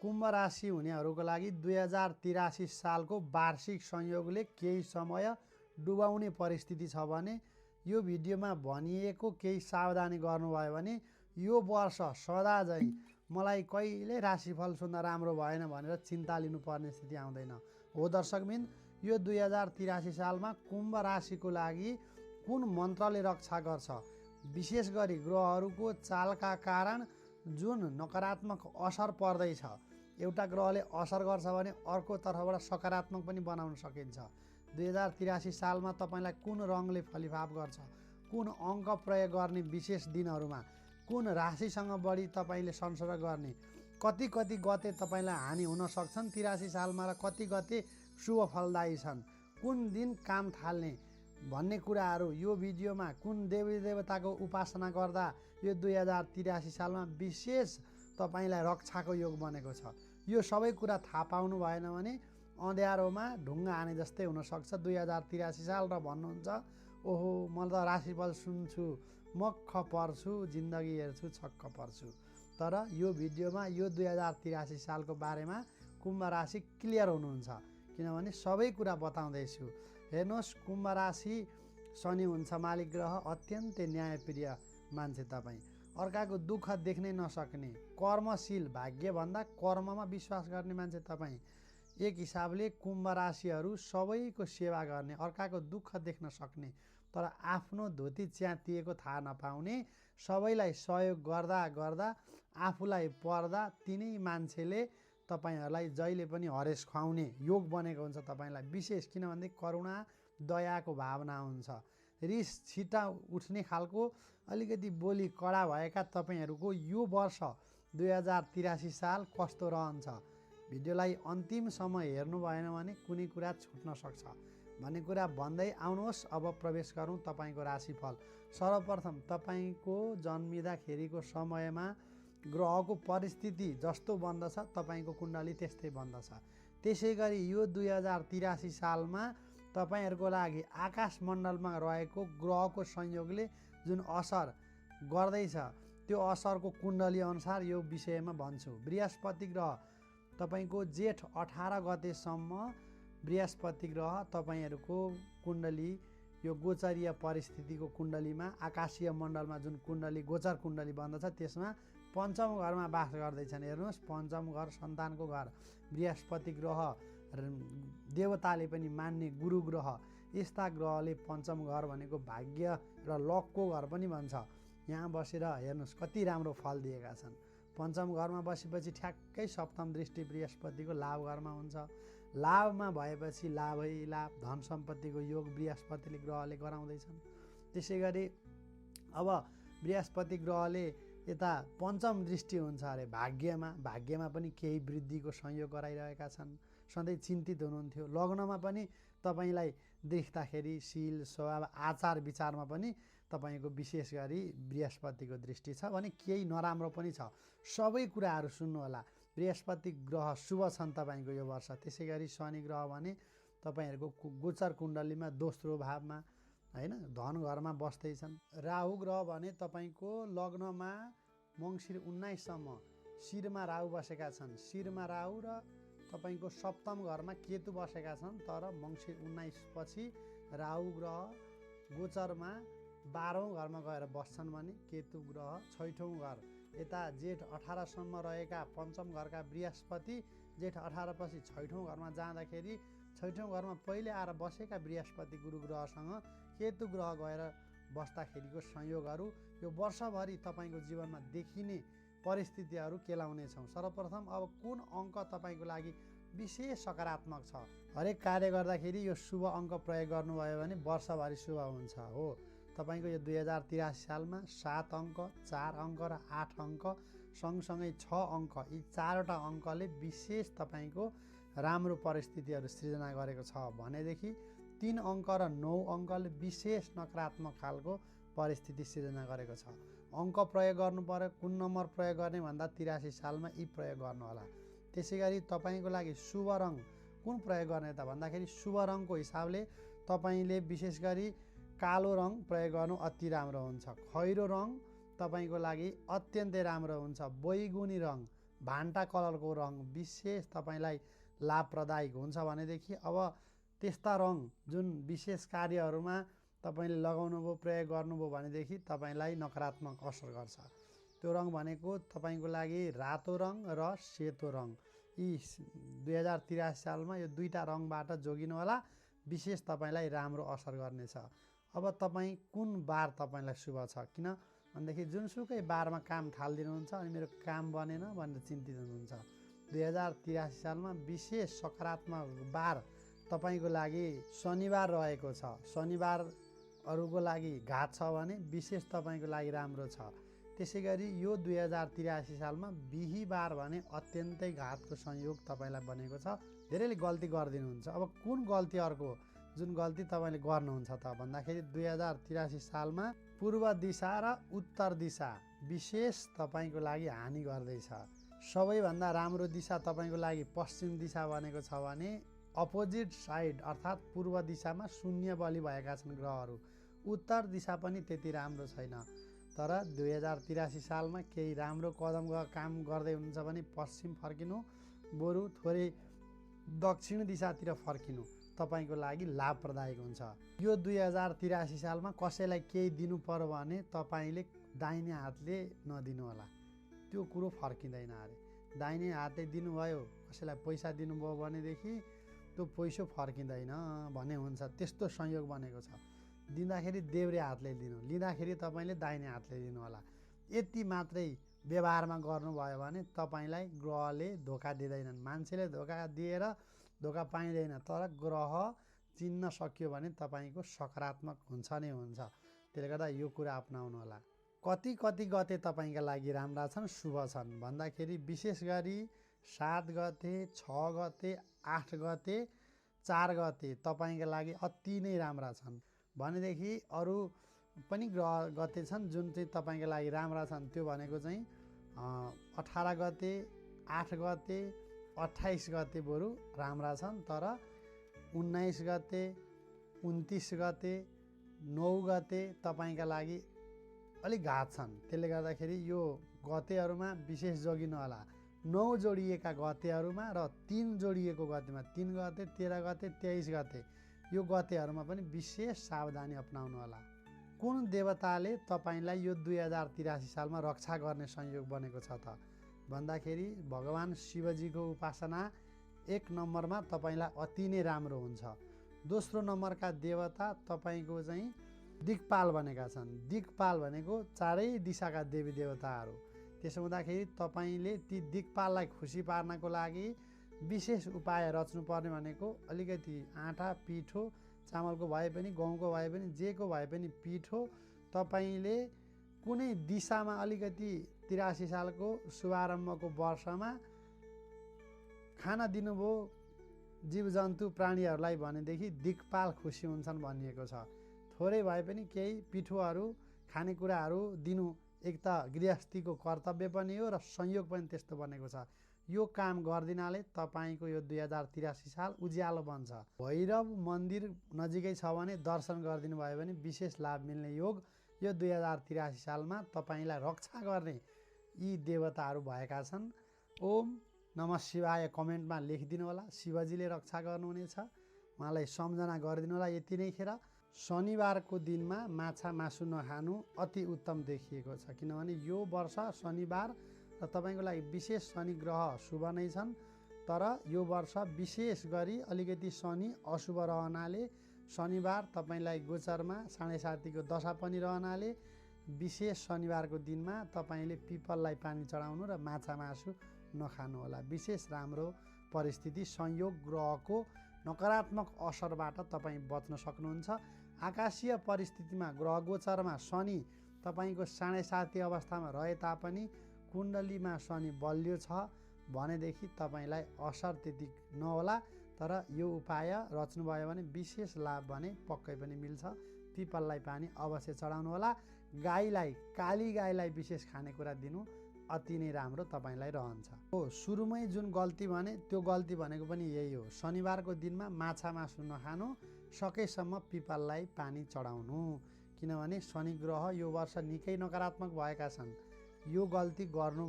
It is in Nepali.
कुम्भ राशि हुनेहरूको लागि 2083 सालको वार्षिक संयोगले केही समय डुबाउने परिस्थिति छ भने यो भिडियोमा भनिएको केही सावधानी गर्नुभयो भने यो वर्ष सदा झैँ मलाई कहिले राशिफल सुन्दा राम्रो भएन भनेर चिन्ता लिनुपर्ने स्थिति आउँदैन। हो दर्शकबिन, यो 2083 सालमा कुम्भ राशिको लागि कुन मन्त्रले रक्षा गर्छ? विशेष गरी ग्रहहरूको चालका कारण जुन नकारात्मक असर पर्दैछ, एउटा ग्रहले असर गर्छ भने अर्को तर्फबाट सकारात्मक पनि बनाउन सकिन्छ। 2083 सालमा तपाईँलाई कुन रङले फलिफाप गर्छ, कुन अङ्क प्रयोग गर्ने विशेष दिनहरूमा, कुन राशिसँग बढी तपाईँले संसर्ग गर्ने, कति गते तपाईँलाई हानि हुन सक्छन् 83 सालमा र कति गते शुभ फलदायी छन्, कुन दिन काम थाल्ने भन्ने कुराहरू यो भिडियोमा, कुन देवी देवताको उपासना गर्दा यो 2083 सालमा विशेष तपाईँलाई रक्षाको योग बनेको छ, यो सबै कुरा थाहा पाउनु भएन भने अँध्यारोमा ढुङ्गा हाने जस्तै हुनसक्छ 2083 साल र भन्नुहुन्छ ओहो म त राशिफल सुन्छु, मक्ख पर्छु, जिन्दगी हेर्छु, छक्क पर्छु। तर यो भिडियोमा यो 2083 सालको बारेमा कुम्भ राशि क्लियर हुनुहुन्छ, किनभने सबै कुरा बताउँदैछु। हेर्नुहोस्, कुम्भ राशि शनि हुन्छ मालिक ग्रह, अत्यन्तै न्यायप्रिय मान्छे तपाईँ, अर्काको दुःख देख्नै नसक्ने, कर्मशील, भाग्यभन्दा कर्ममा विश्वास गर्ने मान्छे तपाईँ। एक हिसाबले कुम्भ राशिहरू सबैको सेवा गर्ने, अर्काको दुःख देख्न सक्ने, तर आफ्नो धोती च्यातिएको थाहा नपाउने, सबैलाई सहयोग गर्दा गर्दा आफूलाई पर्दा तिनै मान्छेले तपाईँहरूलाई जहिले पनि हरेस खुवाउने योग बनेको हुन्छ तपाईँलाई विशेष, किनभने करुणा दयाको भावना हुन्छ। रिस छिटा उठ्ने खालको अलिकति बोली कडा भएका तपाईँहरूको यो वर्ष 2083 साल कस्तो रहन्छ? भिडियोलाई अन्तिमसम्म हेर्नु भएन भने कुनै कुरा छुट्न सक्छ भन्ने कुरा भन्दै आउनुहोस्। अब प्रवेश गरौँ तपाईँको राशिफल। सर्वप्रथम तपाईँको जन्मिँदाखेरिको समयमा ग्रहको परिस्थिति जस्तो बन्दछ तपाईँको कुण्डली त्यस्तै बन्दछ। त्यसै गरी यो 2083 सालमा तपाईँहरूको लागि आकाशमण्डलमा रहेको ग्रहको संयोगले जुन असर गर्दैछ त्यो असरको कुण्डली अनुसार यो विषयमा भन्छु। बृहस्पति ग्रह तपाईँको जेठ 18 गतेसम्म बृहस्पति ग्रह तपाईँहरूको कुण्डली, यो गोचरीय परिस्थितिको कुण्डलीमा आकाशीय मण्डलमा जुन कुण्डली गोचर कुण्डली बन्दछ त्यसमा पञ्चम घरमा बास गर्दैछन्। हेर्नुहोस्, पञ्चम घर सन्तानको घर, बृहस्पति ग्रह देवताले पनि मान्ने गुरु ग्रह, यस्ता ग्रहले पञ्चम घर भनेको भाग्य र लकको घर पनि भन्छ। यहाँ बसेर हेर्नुहोस् कति राम्रो फल दिएका छन्। पञ्चम घरमा बसेपछि ठ्याक्कै सप्तम दृष्टि बृहस्पतिको लाभ घरमा हुन्छ। लाभमा भएपछि लाभै लाभ, धन सम्पत्तिको योग बृहस्पतिले ग्रहले गराउँदैछन्। त्यसै गरी अब बृहस्पति ग्रहले यता पञ्चम दृष्टि हुन्छ अरे भाग्यमा पनि केही वृद्धिको संयोग गराइरहेका छन्। सधैँ चिन्तित हुनुहुन्थ्यो, लग्नमा पनि तपाईँलाई देख्दाखेरि शील स्वभाव आचार विचारमा पनि तपाईँको विशेष गरी बृहस्पतिको दृष्टि छ भने केही नराम्रो पनि छ। सबै कुराहरू सुन्नुहोला। बृहस्पति ग्रह शुभ छन् तपाईँको यो वर्ष। त्यसै गरी शनि ग्रह भने तपाईँहरूको गोचर कुण्डलीमा दोस्रो भावमा हैन धन घरमा बस्दैछन्। राहु ग्रह भने तपाईँको लग्नमा मङ्सिर 19 सम्म शिरमा राहु बसेका छन्। शिरमा राहु र तपाईँको सप्तम घरमा केतु बसेका छन्। तर मङ्सिर 19 पछि राहु ग्रह गोचरमा 12औं घरमा गएर बस्छन् भने केतु ग्रह 6औं घर, यता जेठ 18 सम्म रहेका पञ्चम घरका बृहस्पति जेठ 18 पछि 6औं घरमा जाँदाखेरि 6औं घरमा पहिले आएर बसेका बृहस्पति गुरु ग्रहसँग केतु ग्रह गएर बस्दाखेरिको संयोगहरू यो वर्षभरि तपाईँको जीवनमा देखिने परिस्थितिहरू केलाउनेछौँ। सर्वप्रथम अब कुन अङ्क तपाईँको लागि विशेष सकारात्मक छ? हरेक कार्य गर्दाखेरि यो शुभ अङ्क प्रयोग गर्नुभयो भने वर्षभरि शुभ हुन्छ। हो, तपाईँको यो 2083 सालमा 7 अङ्क, 4 अङ्क र 8 अङ्क सँगसँगै 6 अङ्क, यी चारवटा अङ्कले विशेष तपाईँको राम्रो परिस्थितिहरू सृजना गरेको छ भनेदेखि 3 अङ्क र 9 अङ्कले विशेष नकारात्मक खालको परिस्थिति सृजना गरेको छ। अङ्क प्रयोग गर्नु पर्यो, कुन नम्बर प्रयोग गर्ने भन्दा 83 सालमा यी प्रयोग गर्नुहोला। त्यसै गरी तपाईँको लागि शुभ रङ कुन प्रयोग गर्ने त भन्दाखेरि शुभ रङको हिसाबले तपाईँले विशेष गरी कालो रङ प्रयोग गर्नु अति राम्रो हुन्छ। खैरो रङ तपाईँको लागि अत्यन्तै राम्रो हुन्छ। बैगुनी रङ भान्टा कलरको रङ विशेष तपाईँलाई लाभप्रदायक हुन्छ भनेदेखि अब त्यस्ता रङ जुन विशेष कार्यहरूमा तपाईँले लगाउनुभयो प्रयोग गर्नुभयो भनेदेखि तपाईँलाई नकारात्मक असर गर्छ। त्यो रङ भनेको तपाईँको लागि रातो रङ र सेतो रङ। यी 2083 सालमा यो दुईटा रङबाट जोगिनु होला, विशेष तपाईँलाई राम्रो असर गर्नेछ। अब तपाईँ कुन बार तपाईँलाई शुभ छ, किन भनेदेखि जुनसुकै बारमा काम थालिदिनुहुन्छ अनि मेरो काम बनेन भनेर चिन्तित हुनुहुन्छ। 2083 सालमा विशेष सकारात्मक बार तपाईँको लागि शनिबार रहेको छ। शनिबार अरूको लागि घात छ भने विशेष तपाईँको लागि राम्रो छ। त्यसै गरी यो 2083 सालमा बिहीबार भने अत्यन्तै घातको संयोग तपाईँलाई बनेको छ। धेरैले गल्ती गरिदिनुहुन्छ। अब कुन गल्ती अर्को जुन गल्ती तपाईँले गर्नुहुन्छ त भन्दाखेरि 2083 सालमा पूर्व दिशा र उत्तर दिशा विशेष तपाईँको लागि हानि गर्दैछ। सबैभन्दा राम्रो दिशा तपाईँको लागि पश्चिम दिशा बनेको छ भने अपोजिट साइड अर्थात् पूर्व दिशामा शून्य बलि भएका छन् ग्रहहरू। उत्तर दिशा पनि त्यति राम्रो छैन। तर 2083 सालमा केही राम्रो काम गर्दै हुनुहुन्छ भने पश्चिम फर्किनु, बरु थोरै दक्षिण दिशातिर फर्किनु तपाईँको लागि लाभप्रदायक हुन्छ। यो 2083 सालमा कसैलाई केही दिनु पर्यो भने तपाईँले दाहिने हातले नदिनु होला, त्यो कुरो फर्किँदैन अरे। दाहिने हातले दिनुभयो, कसैलाई पैसा दिनुभयो भनेदेखि त्यो पैसा फर्किँदैन भन्ने हुन्छ। त्यस्तो संयोग बनेको छ। दिँदाखेरि देब्रे हातले दिनु, लिँदाखेरि तपाईँले दाहिने हातले दिनु होला। यति मात्रै व्यवहारमा गर्नुभयो भने तपाईँलाई ग्रहले धोका दिँदैनन्। मान्छेले धोका दिएर धोका पाइँदैन, तर ग्रह चिन्न सकियो भने तपाईँको सकारात्मक हुन्छ नै हुन्छ। त्यसले गर्दा यो कुरा अपनाउनु होला। कति गते तपाईँका लागि राम्रा छन्, शुभ छन् भन्दाखेरि विशेष गरी 7 गते, 6 गते, 8 गते, 4 गते तपाईँका लागि अति नै राम्रा छन्। भनेदेखि अरू पनि गते छन् जुन चाहिँ तपाईँको लागि राम्रा छन्। त्यो भनेको चाहिँ 18 गते, 8 गते, 28 गते बरु राम्रा छन्। तर 19 गते, 29 गते, 9 गते तपाईँका लागि अलिक घात छन्। त्यसले गर्दाखेरि यो गतेहरूमा विशेष जोगिनु होला। 9 जोडिएका गतेहरूमा र 3 जोडिएको गतेमा 3 गते, 13 गते, 23 गते यो गतेहरूमा पनि विशेष सावधानी अपनाउनु होला। कुन देवताले तपाईँलाई यो 2083 सालमा रक्षा गर्ने संयोग बनेको छ त भन्दाखेरि भगवान शिवजीको उपासना 1 नम्बरमा तपाईँलाई अति नै राम्रो हुन्छ। दोस्रो नम्बरका देवता तपाईँको चाहिँ दिक्पाल बनेका छन्। दिक्पाल भनेको चारै दिशाका देवी देवताहरू। त्यसो हुँदाखेरि तपाईँले ती दिक्पाललाई खुसी पार्नको लागि विशेष उपाय रच्नुपर्ने भनेको अलिकति आँटा, पिठो, चामलको भए पनि, गहुँको भए पनि, जेको भए पनि पिठो तपाईँले कुनै दिशामा अलिकति 83 सालको शुभारम्भको वर्षमा खाना दिनुभयो जीवजन्तु प्राणीहरूलाई भनेदेखि दिक्पाल खुसी हुन्छन् भनिएको छ। थोरै भए पनि केही पिठोहरू खानेकुराहरू दिनु एक त गृहस्थीको कर्तव्य पनि हो र संयोग पनि त्यस्तो बनेको छ। यो काम गरिदिनाले तपाईँको यो 2083 साल उज्यालो बन्छ। भैरव मन्दिर नजिकै छ भने दर्शन गरिदिनु भयो भने विशेष लाभ मिल्ने योग यो 2083 सालमा तपाईँलाई रक्षा गर्ने यी देवताहरू भएका छन्। ओम नमः शिवाय कमेन्टमा लेखिदिनु होला। शिवजीले रक्षा गर्नुहुनेछ, उहाँलाई सम्झना गरिदिनु होला। यति नै खेर शनिबारको दिनमा माछा मासु नखानु अति उत्तम देखिएको छ, किनभने यो वर्ष शनिबार र तपाईँको लागि विशेष शनि ग्रह शुभ नै छन्। तर यो वर्ष विशेष गरी अलिकति शनि अशुभ रहनाले शनिबार तपाईँलाई गोचरमा 7.5 दशा पनि रहनाले विशेष शनिबारको दिनमा तपाईँले पिपललाई पानी चढाउनु र माछा मासु नखानु होला। विशेष राम्रो परिस्थिति संयोग ग्रहको नकारात्मक असरबाट तपाईँ बच्न सक्नुहुन्छ। आकाशीय परिस्थितिमा ग्रह गोचरमा शनि तपाईँको 7.5 अवस्थामा रहे तापनि कुण्डलीमा शनि बलियो छ भनेदेखि तपाईँलाई असर त्यति नहोला। तर यो उपाय रच्नुभयो भने विशेष लाभ भने पक्कै पनि मिल्छ। पिपललाई पानी अवश्य चढाउनु होला। गाईलाई, काली गाईलाई विशेष खानेकुरा दिनु अति नै राम्रो तपाईँलाई रहन्छ। हो, सुरुमै जुन गल्ती भने त्यो गल्ती भनेको पनि यही हो। शनिबारको दिनमा माछा मासु नखानु, सकेसम्म पिपललाई पानी चढाउनु, किनभने शनि ग्रह यो वर्ष निकै नकारात्मक भएका छन्। यो गल्ती गर्नु